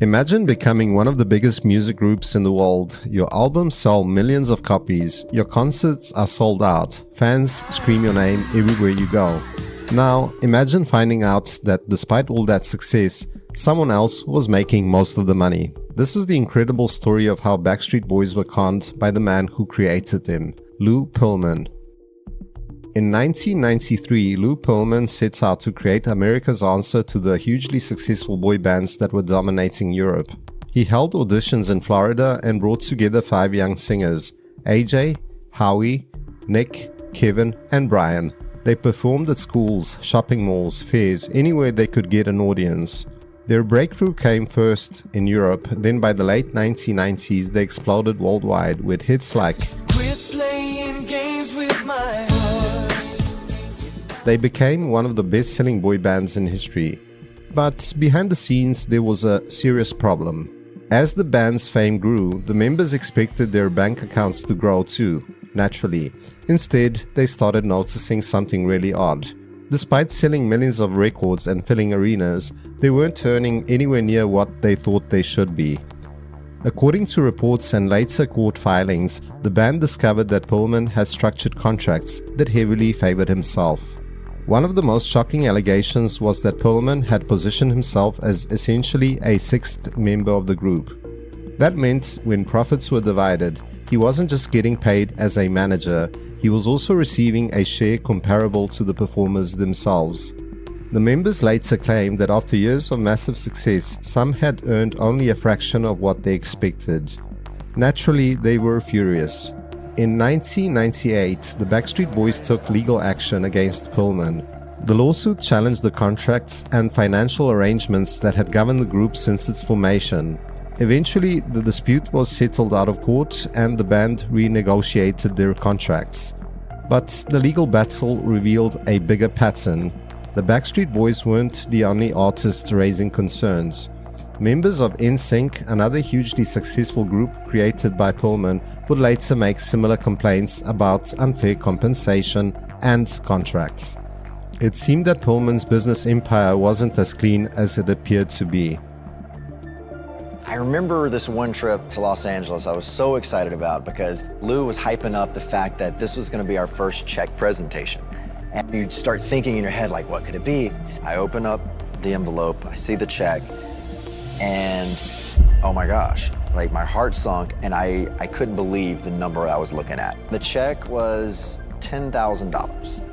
Imagine becoming one of the biggest music groups in the world. Your albums sell millions of copies, your concerts are sold out, fans scream your name everywhere you go. Now, imagine finding out that despite all that success, someone else was making most of the money. This is the incredible story of how Backstreet Boys were conned by the man who created them, Lou Pearlman. In 1993, Lou Pearlman set out to create America's answer to the hugely successful boy bands that were dominating Europe. He held auditions in Florida and brought together 5 young singers, AJ, Howie, Nick, Kevin, and Brian. They performed at schools, shopping malls, fairs, anywhere they could get an audience. Their breakthrough came first in Europe, then by the late 1990s they exploded worldwide with hits like "Quit Playing Games With My Heart." They became one of the best-selling boy bands in history. But behind the scenes there was a serious problem. As the band's fame grew, the members expected their bank accounts to grow too, naturally. Instead, they started noticing something really odd. Despite selling millions of records and filling arenas, they weren't earning anywhere near what they thought they should be. According to reports and later court filings, the band discovered that Pearlman had structured contracts that heavily favored himself. One of the most shocking allegations was that Pearlman had positioned himself as essentially a sixth member of the group. That meant when profits were divided, he wasn't just getting paid as a manager, he was also receiving a share comparable to the performers themselves. The members later claimed that after years of massive success, some had earned only a fraction of what they expected. Naturally, they were furious. In 1998, the Backstreet Boys took legal action against Pearlman. The lawsuit challenged the contracts and financial arrangements that had governed the group since its formation. Eventually, the dispute was settled out of court and the band renegotiated their contracts. But the legal battle revealed a bigger pattern. The Backstreet Boys weren't the only artists raising concerns. Members of NSYNC, another hugely successful group created by Pearlman, would later make similar complaints about unfair compensation and contracts. It seemed that Pearlman's business empire wasn't as clean as it appeared to be. I remember this one trip to Los Angeles I was so excited about because Lou was hyping up the fact that this was going to be our first check presentation. And you start thinking in your head, like, what could it be? I open up the envelope, I see the check, and oh my gosh, like my heart sunk and I couldn't believe the number I was looking at. The check was $10,000.